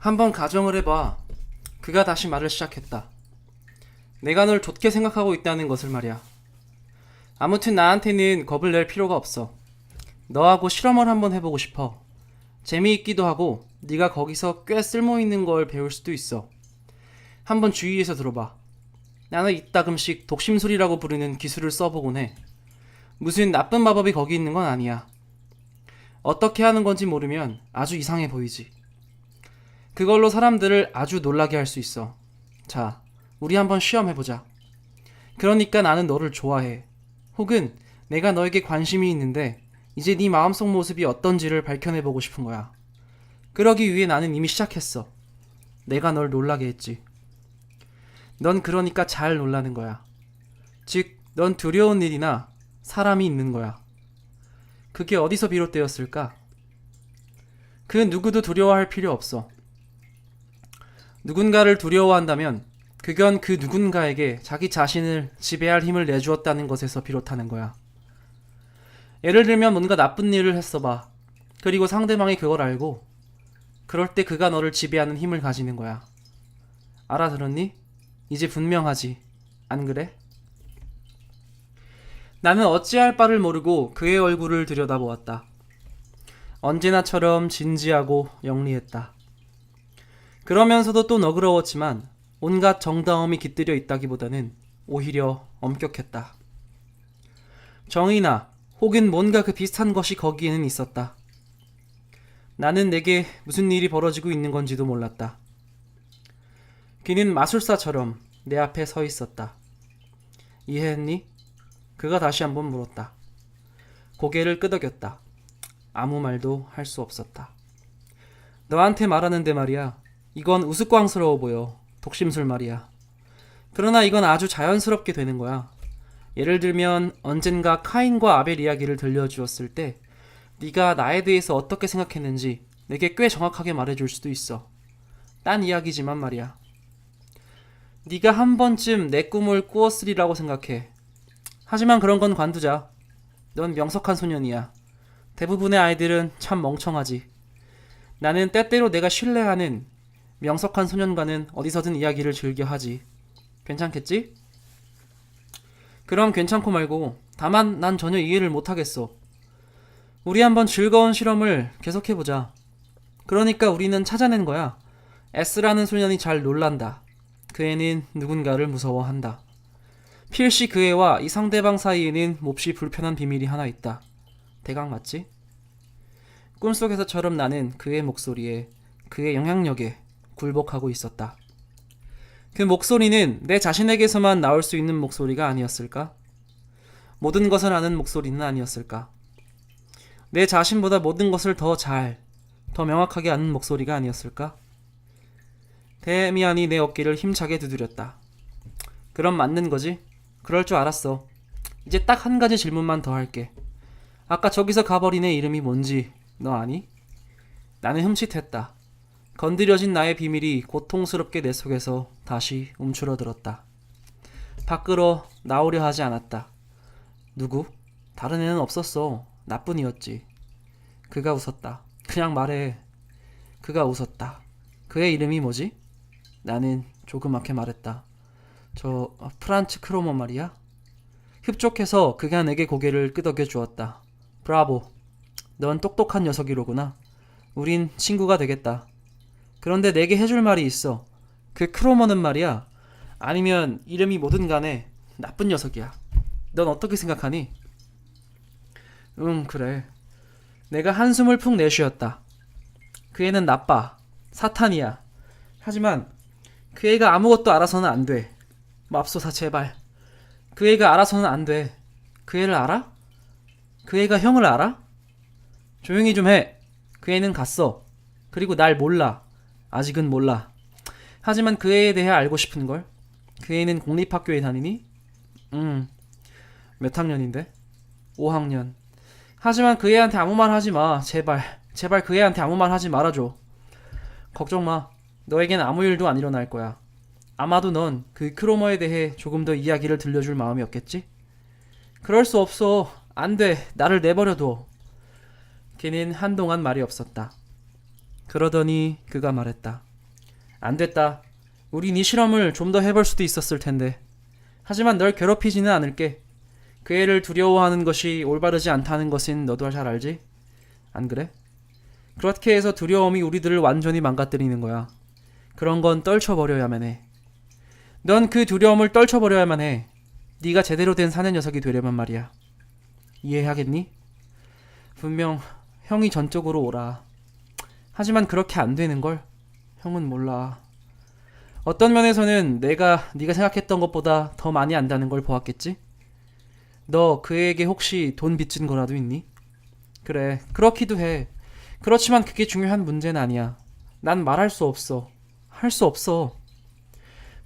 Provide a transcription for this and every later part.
한번 가정을 해봐. 그가 다시 말을 시작했다. 내가 널 좋게 생각하고 있다는 것을 말이야. 아무튼 나한테는 겁을 낼 필요가 없어. 너하고 실험을 한번 해보고 싶어. 재미있기도 하고 네가 거기서 꽤 쓸모있는 걸 배울 수도 있어. 한번 주의해서 들어봐. 나는 이따금씩 독심술이라고 부르는 기술을 써보곤 해. 무슨 나쁜 마법이 거기 있는 건 아니야. 어떻게 하는 건지 모르면 아주 이상해 보이지. 그걸로 사람들을 아주 놀라게 할 수 있어. 자, 우리 한번 시험해보자. 그러니까 나는 너를 좋아해. 혹은 내가 너에게 관심이 있는데 이제 네 마음속 모습이 어떤지를 밝혀내보고 싶은 거야. 그러기 위해 나는 이미 시작했어. 내가 널 놀라게 했지. 넌 그러니까 잘 놀라는 거야. 즉, 넌 두려운 일이나 사람이 있는 거야. 그게 어디서 비롯되었을까? 그 누구도 두려워할 필요 없어. 누군가를 두려워한다면 그건 그 누군가에게 자기 자신을 지배할 힘을 내주었다는 것에서 비롯하는 거야. 예를 들면 뭔가 나쁜 일을 했어봐. 그리고 상대방이 그걸 알고 그럴 때 그가 너를 지배하는 힘을 가지는 거야. 알아들었니? 이제 분명하지. 안 그래? 나는 어찌할 바를 모르고 그의 얼굴을 들여다보았다. 언제나처럼 진지하고 영리했다. 그러면서도 또 너그러웠지만 온갖 정다움이 깃들여 있다기보다는 오히려 엄격했다. 정이나 혹은 뭔가 그 비슷한 것이 거기에는 있었다. 나는 내게 무슨 일이 벌어지고 있는 건지도 몰랐다. 그는 마술사처럼 내 앞에 서 있었다. 이해했니? 그가 다시 한번 물었다. 고개를 끄덕였다. 아무 말도 할 수 없었다. 너한테 말하는데 말이야. 이건 우스꽝스러워 보여. 독심술 말이야. 그러나 이건 아주 자연스럽게 되는 거야. 예를 들면 언젠가 카인과 아벨 이야기를 들려주었을 때 네가 나에 대해서 어떻게 생각했는지 내게 꽤 정확하게 말해줄 수도 있어. 딴 이야기지만 말이야. 네가 한 번쯤 내 꿈을 꾸었으리라고 생각해. 하지만 그런 건 관두자. 넌 명석한 소년이야. 대부분의 아이들은 참 멍청하지. 나는 때때로 내가 신뢰하는 명석한 소년과는 어디서든 이야기를 즐겨 하지. 괜찮겠지? 그럼 괜찮고 말고 다만 난 전혀 이해를 못하겠어. 우리 한번 즐거운 실험을 계속해보자. 그러니까 우리는 찾아낸 거야. S라는 소년이 잘 놀란다. 그 애는 누군가를 무서워한다. 필시 그 애와 이 상대방 사이에는 몹시 불편한 비밀이 하나 있다. 대강 맞지? 꿈속에서처럼 나는 그의 목소리에, 그의 영향력에 굴복하고 있었다. 그 목소리는 내 자신에게서만 나올 수 있는 목소리가 아니었을까? 모든 것을 아는 목소리는 아니었을까? 내 자신보다 모든 것을 더 명확하게 아는 목소리가 아니었을까? 데미안이 내 어깨를 힘차게 두드렸다. 그럼 맞는 거지? 그럴 줄 알았어. 이제 딱 한 가지 질문만 더 할게. 아까 저기서 가버린 애 이름이 뭔지 너 아니? 나는 흠칫했다. 건드려진 나의 비밀이 고통스럽게 내 속에서 다시 움츠러들었다. 밖으로 나오려 하지 않았다. 누구? 다른 애는 없었어. 나뿐이었지. 그가 웃었다. 그냥 말해. 그가 웃었다. 그의 이름이 뭐지? 나는 조그맣게 말했다. 프란츠 크로머 말이야? 흡족해서 그가 내게 고개를 끄덕여 주었다. 브라보. 넌 똑똑한 녀석이로구나. 우린 친구가 되겠다. 그런데 내게 해줄 말이 있어. 그 크로머는 말이야. 아니면 이름이 뭐든 간에 나쁜 녀석이야. 넌 어떻게 생각하니? 그래. 내가 한숨을 푹 내쉬었다. 그 애는 나빠. 사탄이야. 하지만 그 애가 아무것도 알아서는 안 돼. 맙소사 제발. 그 애가 알아서는 안 돼. 그 애를 알아? 그 애가 형을 알아? 조용히 좀 해. 그 애는 갔어. 그리고 날 몰라. 아직은 몰라. 하지만 그 애에 대해 알고 싶은걸? 그 애는 공립학교에 다니니? 몇 학년인데? 5학년. 하지만 그 애한테 아무 말 하지 마. 제발. 제발 그 애한테 아무 말 하지 말아줘. 걱정 마. 너에겐 아무 일도 안 일어날 거야. 아마도 넌 그 크로머에 대해 조금 더 이야기를 들려줄 마음이 없겠지? 그럴 수 없어. 안 돼. 나를 내버려둬. 걔는 한동안 말이 없었다. 그러더니 그가 말했다. 안 됐다. 우린 이 실험을 좀 더 해볼 수도 있었을 텐데. 하지만 널 괴롭히지는 않을게. 그 애를 두려워하는 것이 올바르지 않다는 것은 너도 잘 알지? 안 그래? 그렇게 해서 두려움이 우리들을 완전히 망가뜨리는 거야. 그런 건 떨쳐버려야만 해. 넌 그 두려움을 떨쳐버려야만 해. 네가 제대로 된 사내 녀석이 되려면 말이야. 이해하겠니? 분명 형이 전적으로 오라. 하지만 그렇게 안 되는걸? 형은 몰라. 어떤 면에서는 네가 생각했던 것보다 더 많이 안다는 걸 보았겠지? 너 그에게 혹시 돈 빚진 거라도 있니? 그래, 그렇기도 해. 그렇지만 그게 중요한 문제는 아니야. 난 말할 수 없어. 할 수 없어.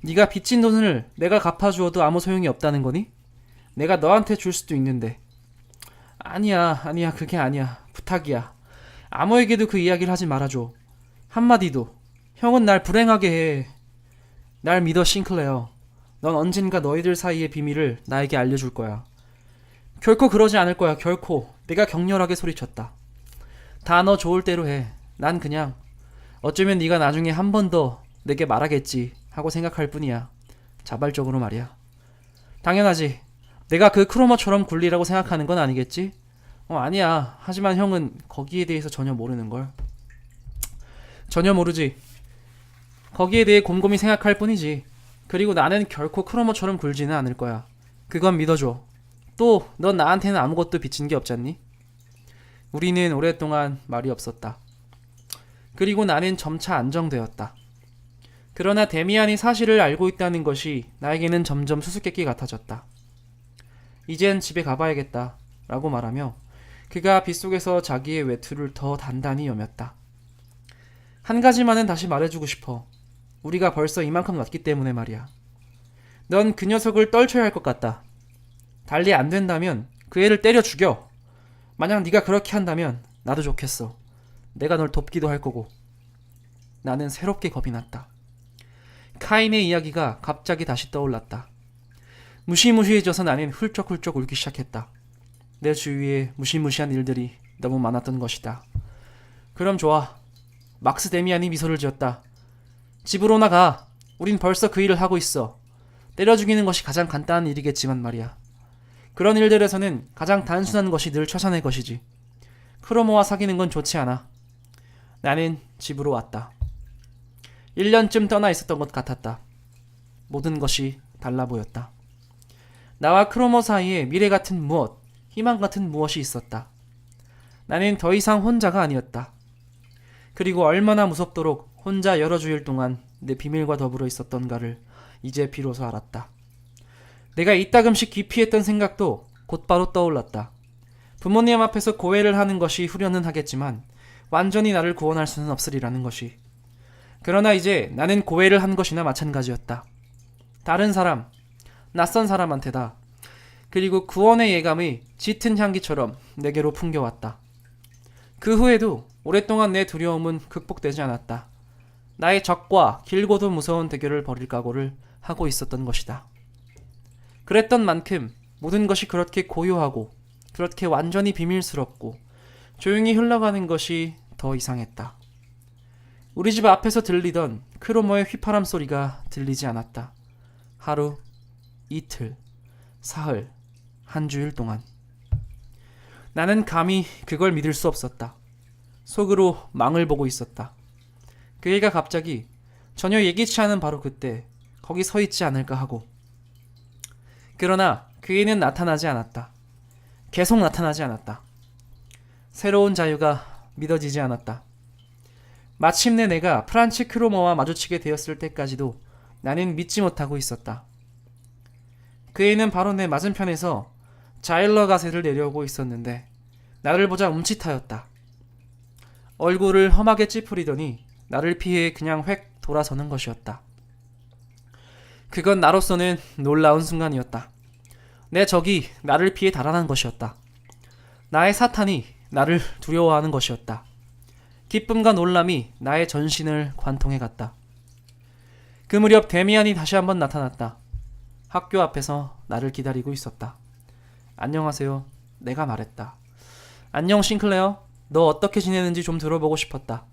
네가 빚진 돈을 내가 갚아주어도 아무 소용이 없다는 거니? 내가 너한테 줄 수도 있는데. 아니야, 그게 아니야. 부탁이야. 아무에게도 그 이야기를 하지 말아줘. 한마디도. 형은 날 불행하게 해. 날 믿어, 싱클레어. 넌 언젠가 너희들 사이의 비밀을 나에게 알려줄 거야. 결코 그러지 않을 거야, 결코. 내가 격렬하게 소리쳤다. 다 너 좋을 대로 해. 난 그냥 어쩌면 네가 나중에 한 번 더 내게 말하겠지 하고 생각할 뿐이야. 자발적으로 말이야. 당연하지. 내가 그 크로머처럼 굴리라고 생각하는 건 아니겠지? 아니야. 하지만 형은 거기에 대해서 전혀 모르는걸. 전혀 모르지. 거기에 대해 곰곰이 생각할 뿐이지. 그리고 나는 결코 크로머처럼 굴지는 않을 거야. 그건 믿어줘. 또 넌 나한테는 아무것도 빚진 게 없잖니? 우리는 오랫동안 말이 없었다. 그리고 나는 점차 안정되었다. 그러나 데미안이 사실을 알고 있다는 것이 나에게는 점점 수수께끼 같아졌다. 이젠 집에 가봐야겠다 라고 말하며 그가 빗속에서 자기의 외투를 더 단단히 여몄다. 한 가지만은 다시 말해주고 싶어. 우리가 벌써 이만큼 왔기 때문에 말이야. 넌 그 녀석을 떨쳐야 할 것 같다. 달리 안 된다면 그 애를 때려 죽여. 만약 네가 그렇게 한다면 나도 좋겠어. 내가 널 돕기도 할 거고. 나는 새롭게 겁이 났다. 카인의 이야기가 갑자기 다시 떠올랐다. 무시무시해져서 나는 훌쩍훌쩍 울기 시작했다. 내 주위에 무시무시한 일들이 너무 많았던 것이다. 그럼 좋아. 막스 데미안이 미소를 지었다. 집으로 나가. 우린 벌써 그 일을 하고 있어. 때려 죽이는 것이 가장 간단한 일이겠지만 말이야. 그런 일들에서는 가장 단순한 것이 늘 최선의 것이지. 크로모와 사귀는 건 좋지 않아. 나는 집으로 왔다. 1년쯤 떠나 있었던 것 같았다. 모든 것이 달라 보였다. 나와 크로모 사이에 미래 같은 무엇, 희망 같은 무엇이 있었다. 나는 더 이상 혼자가 아니었다. 그리고 얼마나 무섭도록 혼자 여러 주일 동안 내 비밀과 더불어 있었던가를 이제 비로소 알았다. 내가 이따금씩 기피했던 생각도 곧바로 떠올랐다. 부모님 앞에서 고해를 하는 것이 후련은 하겠지만 완전히 나를 구원할 수는 없으리라는 것이. 그러나 이제 나는 고해를 한 것이나 마찬가지였다. 다른 사람, 낯선 사람한테다. 그리고 구원의 예감이 짙은 향기처럼 내게로 풍겨왔다. 그 후에도 오랫동안 내 두려움은 극복되지 않았다. 나의 적과 길고도 무서운 대결을 벌일 각오를 하고 있었던 것이다. 그랬던 만큼 모든 것이 그렇게 고요하고 그렇게 완전히 비밀스럽고 조용히 흘러가는 것이 더 이상했다. 우리 집 앞에서 들리던 크로모의 휘파람 소리가 들리지 않았다. 하루, 이틀, 사흘, 한 주일 동안. 나는 감히 그걸 믿을 수 없었다. 속으로 망을 보고 있었다. 그 애가 갑자기 전혀 예기치 않은 바로 그때 거기 서 있지 않을까 하고. 그러나 그 애는 나타나지 않았다. 계속 나타나지 않았다. 새로운 자유가 믿어지지 않았다. 마침내 내가 프란치 크로모와 마주치게 되었을 때까지도 나는 믿지 못하고 있었다. 그 애는 바로 내 맞은편에서 자일러 가세를 내려오고 있었는데 나를 보자 움찔하였다. 얼굴을 험하게 찌푸리더니 나를 피해 그냥 획 돌아서는 것이었다. 그건 나로서는 놀라운 순간이었다. 내 적이 나를 피해 달아난 것이었다. 나의 사탄이 나를 두려워하는 것이었다. 기쁨과 놀람이 나의 전신을 관통해갔다. 그 무렵 데미안이 다시 한번 나타났다. 학교 앞에서 나를 기다리고 있었다. 안녕하세요. 내가 말했다. 안녕 싱클레어. 너 어떻게 지내는지 좀 들어보고 싶었다.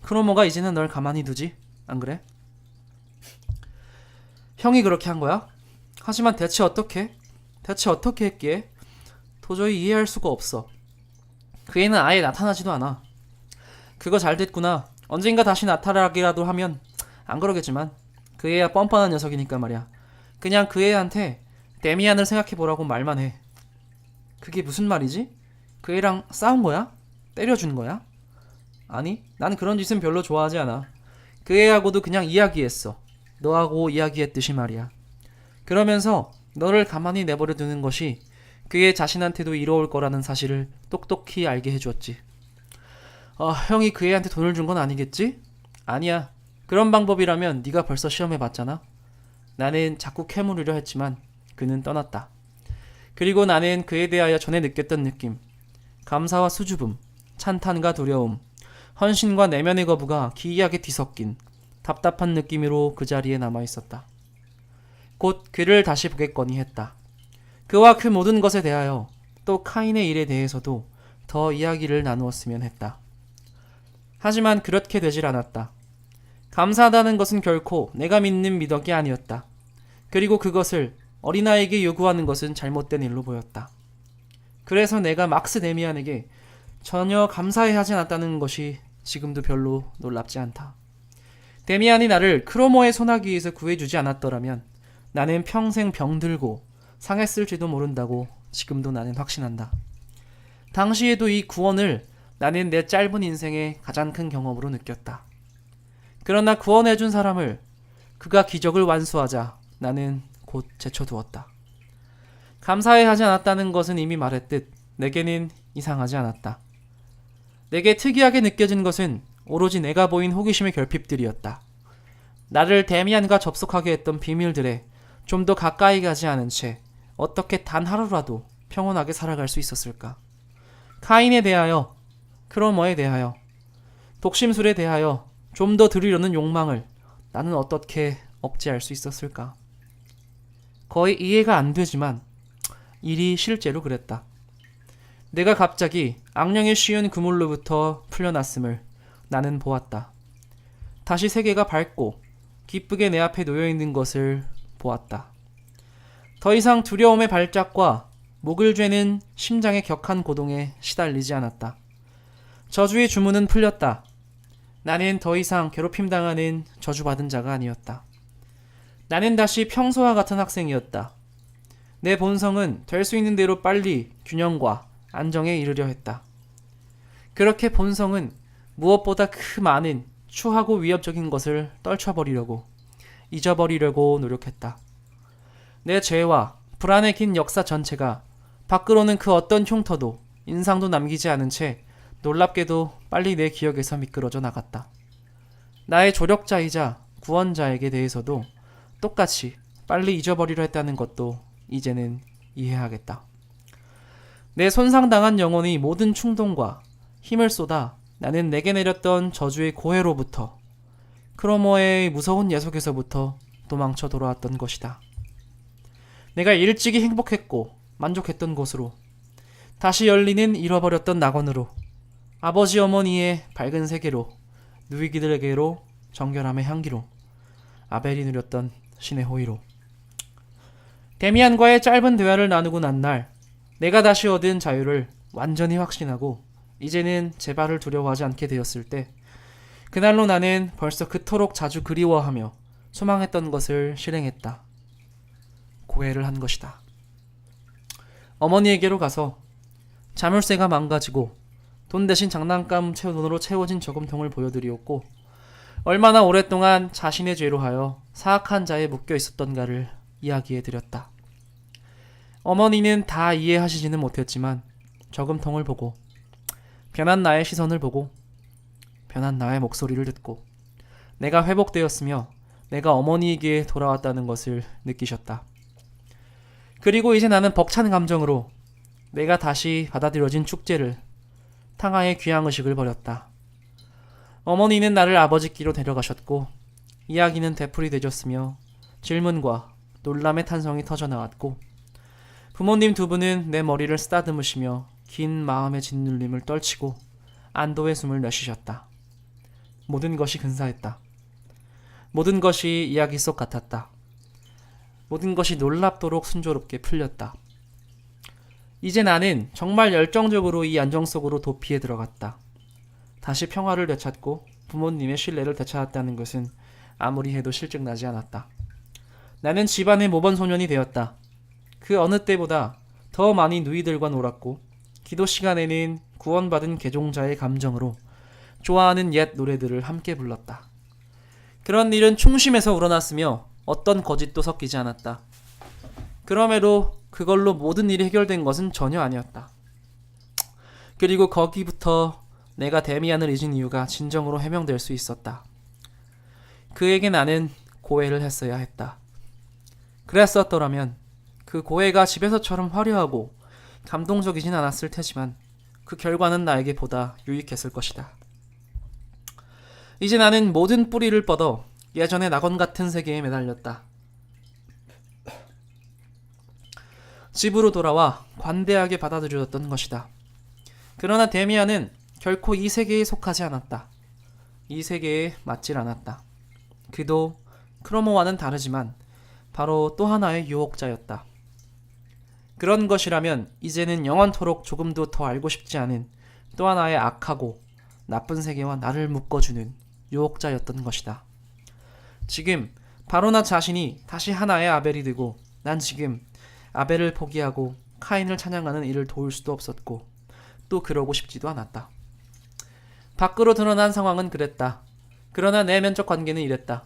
크로모가 이제는 널 가만히 두지? 안 그래? 형이 그렇게 한 거야? 하지만 대체 어떻게? 대체 어떻게 했기에? 도저히 이해할 수가 없어. 그 애는 아예 나타나지도 않아. 그거 잘 됐구나. 언젠가 다시 나타나기라도 하면 안 그러겠지만 그 애야 뻔뻔한 녀석이니까 말이야. 그냥 그 애한테 데미안을 생각해보라고 말만 해. 그게 무슨 말이지? 그 애랑 싸운 거야? 때려준 거야? 아니, 난 그런 짓은 별로 좋아하지 않아. 그 애하고도 그냥 이야기했어. 너하고 이야기했듯이 말이야. 그러면서 너를 가만히 내버려 두는 것이 그 애 자신한테도 이로울 거라는 사실을 똑똑히 알게 해주었지. 형이 그 애한테 돈을 준 건 아니겠지? 아니야. 그런 방법이라면 네가 벌써 시험해봤잖아. 나는 자꾸 캐물으려 했지만 그는 떠났다. 그리고 나는 그에 대하여 전에 느꼈던 느낌, 감사와 수줍음, 찬탄과 두려움, 헌신과 내면의 거부가 기이하게 뒤섞인 답답한 느낌으로 그 자리에 남아있었다. 곧 그를 다시 보겠거니 했다. 그와 그 모든 것에 대하여 또 카인의 일에 대해서도 더 이야기를 나누었으면 했다. 하지만 그렇게 되질 않았다. 감사하다는 것은 결코 내가 믿는 미덕이 아니었다. 그리고 그것을 어린아이에게 요구하는 것은 잘못된 일로 보였다. 그래서 내가 막스 데미안에게 전혀 감사해하지 않았다는 것이 지금도 별로 놀랍지 않다. 데미안이 나를 크로모의 소나기에서 구해주지 않았더라면 나는 평생 병들고 상했을지도 모른다고 지금도 나는 확신한다. 당시에도 이 구원을 나는 내 짧은 인생의 가장 큰 경험으로 느꼈다. 그러나 구원해준 사람을 그가 기적을 완수하자 나는 곧 제쳐두었다. 감사해하지 않았다는 것은 이미 말했듯 내게는 이상하지 않았다. 내게 특이하게 느껴진 것은 오로지 내가 보인 호기심의 결핍들이었다. 나를 데미안과 접속하게 했던 비밀들에 좀 더 가까이 가지 않은 채 어떻게 단 하루라도 평온하게 살아갈 수 있었을까? 카인에 대하여, 크로머에 대하여, 독심술에 대하여 좀 더 들으려는 욕망을 나는 어떻게 억제할 수 있었을까? 거의 이해가 안 되지만 일이 실제로 그랬다. 내가 갑자기 악령에 씌운 그물로부터 풀려났음을 나는 보았다. 다시 세계가 밝고 기쁘게 내 앞에 놓여있는 것을 보았다. 더 이상 두려움의 발작과 목을 죄는 심장의 격한 고동에 시달리지 않았다. 저주의 주문은 풀렸다. 나는 더 이상 괴롭힘당하는 저주받은 자가 아니었다. 나는 다시 평소와 같은 학생이었다. 내 본성은 될 수 있는 대로 빨리 균형과 안정에 이르려 했다. 그렇게 본성은 무엇보다 그 많은 추하고 위협적인 것을 떨쳐버리려고, 잊어버리려고 노력했다. 내 죄와 불안의 긴 역사 전체가 밖으로는 그 어떤 흉터도 인상도 남기지 않은 채 놀랍게도 빨리 내 기억에서 미끄러져 나갔다. 나의 조력자이자 구원자에게 대해서도 똑같이 빨리 잊어버리려 했다는 것도 이제는 이해하겠다. 내 손상당한 영혼이 모든 충동과 힘을 쏟아 나는 내게 내렸던 저주의 고해로부터, 크로모의 무서운 예속에서부터 도망쳐 돌아왔던 것이다. 내가 일찍이 행복했고 만족했던 곳으로, 다시 열리는 잃어버렸던 낙원으로, 아버지 어머니의 밝은 세계로, 누이기들에게로, 정결함의 향기로, 아벨이 누렸던 신의 호의로. 데미안과의 짧은 대화를 나누고 난 날, 내가 다시 얻은 자유를 완전히 확신하고 이제는 재발을 두려워하지 않게 되었을 때, 그날로 나는 벌써 그토록 자주 그리워하며 소망했던 것을 실행했다. 고해를 한 것이다. 어머니에게로 가서 자물쇠가 망가지고 돈 대신 장난감 돈으로 채워진 저금통을 보여드리었고, 얼마나 오랫동안 자신의 죄로 하여 사악한 자에 묶여 있었던가를 이야기해드렸다. 어머니는 다 이해하시지는 못했지만 저금통을 보고, 변한 나의 시선을 보고, 변한 나의 목소리를 듣고 내가 회복되었으며 내가 어머니에게 돌아왔다는 것을 느끼셨다. 그리고 이제 나는 벅찬 감정으로 내가 다시 받아들여진 축제를, 탕하의 귀향의식을 벌였다. 어머니는 나를 아버지께로 데려가셨고 이야기는 되풀이되졌으며 질문과 놀람의 탄성이 터져나왔고, 부모님 두 분은 내 머리를 쓰다듬으시며 긴 마음의 짓눌림을 떨치고 안도의 숨을 내쉬셨다. 모든 것이 근사했다. 모든 것이 이야기 속 같았다. 모든 것이 놀랍도록 순조롭게 풀렸다. 이제 나는 정말 열정적으로 이 안정 속으로 도피해 들어갔다. 다시 평화를 되찾고 부모님의 신뢰를 되찾았다는 것은 아무리 해도 실증나지 않았다. 나는 집안의 모범 소년이 되었다. 그 어느 때보다 더 많이 누이들과 놀았고 기도 시간에는 구원받은 개종자의 감정으로 좋아하는 옛 노래들을 함께 불렀다. 그런 일은 충심에서 우러났으며 어떤 거짓도 섞이지 않았다. 그럼에도 그걸로 모든 일이 해결된 것은 전혀 아니었다. 그리고 거기부터 내가 데미안을 잊은 이유가 진정으로 해명될 수 있었다. 그에게 나는 고해를 했어야 했다. 그랬었더라면 그 고해가 집에서처럼 화려하고 감동적이진 않았을 테지만 그 결과는 나에게 보다 유익했을 것이다. 이제 나는 모든 뿌리를 뻗어 예전의 낙원 같은 세계에 매달렸다. 집으로 돌아와 관대하게 받아들여졌던 것이다. 그러나 데미안은 결코 이 세계에 속하지 않았다. 이 세계에 맞질 않았다. 그도 크로모와는 다르지만 바로 또 하나의 유혹자였다. 그런 것이라면 이제는 영원토록 조금도 더 알고 싶지 않은 또 하나의 악하고 나쁜 세계와 나를 묶어주는 유혹자였던 것이다. 지금 바로 나 자신이 다시 하나의 아벨이 되고 난 지금 아벨을 포기하고 카인을 찬양하는 일을 도울 수도 없었고 또 그러고 싶지도 않았다. 밖으로 드러난 상황은 그랬다. 그러나 내면적 관계는 이랬다.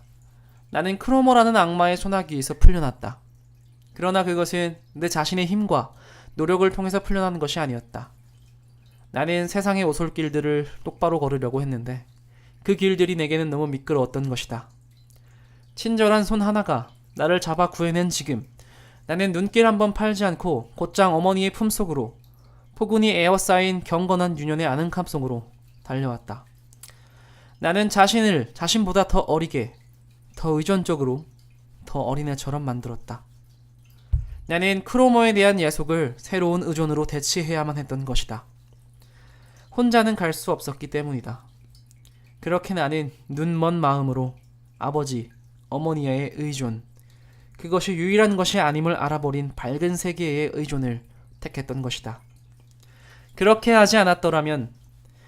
나는 크로모라는 악마의 소나기에서 풀려났다. 그러나 그것은 내 자신의 힘과 노력을 통해서 풀려난 것이 아니었다. 나는 세상의 오솔길들을 똑바로 걸으려고 했는데 그 길들이 내게는 너무 미끄러웠던 것이다. 친절한 손 하나가 나를 잡아 구해낸 지금 나는 눈길 한번 팔지 않고 곧장 어머니의 품속으로 포근히 에워싸인 경건한 유년의 아는캄 속으로 달려왔다. 나는 자신을 자신보다 더 어리게, 더 의존적으로, 더 어린애처럼 만들었다. 나는 크로모에 대한 예속을 새로운 의존으로 대치해야만 했던 것이다. 혼자는 갈 수 없었기 때문이다. 그렇게 나는 눈먼 마음으로 아버지, 어머니의 의존, 그것이 유일한 것이 아님을 알아버린 밝은 세계의 의존을 택했던 것이다. 그렇게 하지 않았더라면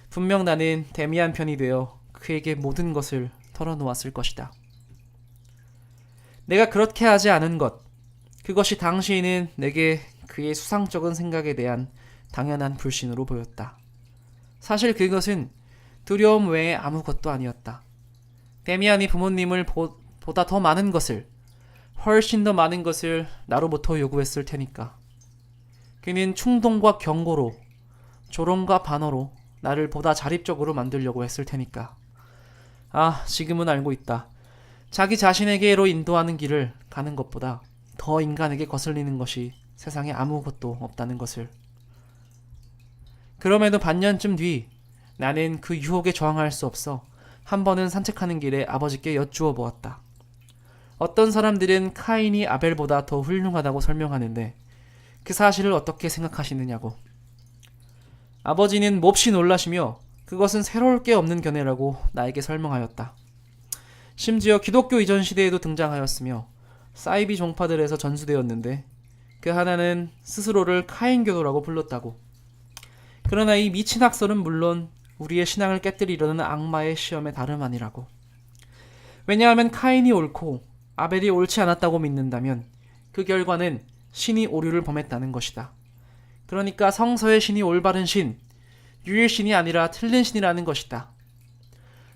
분명 나는 데미안 편이 되어 그에게 모든 것을 털어놓았을 것이다. 내가 그렇게 하지 않은 것, 그것이 당시에는 내게 그의 수상쩍은 생각에 대한 당연한 불신으로 보였다. 사실 그것은 두려움 외에 아무것도 아니었다. 데미안이 부모님을 보다 더 많은 것을, 훨씬 더 많은 것을 나로부터 요구했을 테니까. 그는 충동과 경고로, 조롱과 반어로 나를 보다 자립적으로 만들려고 했을 테니까. 아, 지금은 알고 있다. 자기 자신에게로 인도하는 길을 가는 것보다 더 인간에게 거슬리는 것이 세상에 아무것도 없다는 것을. 그럼에도 반년쯤 뒤 나는 그 유혹에 저항할 수 없어 한 번은 산책하는 길에 아버지께 여쭈어 보았다. 어떤 사람들은 카인이 아벨보다 더 훌륭하다고 설명하는데 그 사실을 어떻게 생각하시느냐고. 아버지는 몹시 놀라시며 그것은 새로울 게 없는 견해라고 나에게 설명하였다. 심지어 기독교 이전 시대에도 등장하였으며 사이비 종파들에서 전수되었는데 그 하나는 스스로를 카인교도라고 불렀다고. 그러나 이 미친 학설은 물론 우리의 신앙을 깨뜨리려는 악마의 시험에 다름 아니라고. 왜냐하면 카인이 옳고 아벨이 옳지 않았다고 믿는다면 그 결과는 신이 오류를 범했다는 것이다. 그러니까 성서의 신이 올바른 신, 유일신이 아니라 틀린 신이라는 것이다.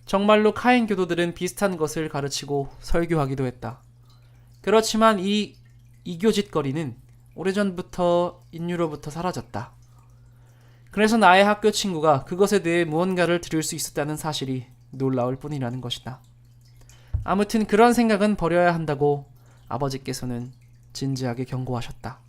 정말로 카인 교도들은 비슷한 것을 가르치고 설교하기도 했다. 그렇지만 이 이교짓거리는 오래전부터 인류로부터 사라졌다. 그래서 나의 학교 친구가 그것에 대해 무언가를 들을 수 있었다는 사실이 놀라울 뿐이라는 것이다. 아무튼 그런 생각은 버려야 한다고 아버지께서는 진지하게 경고하셨다.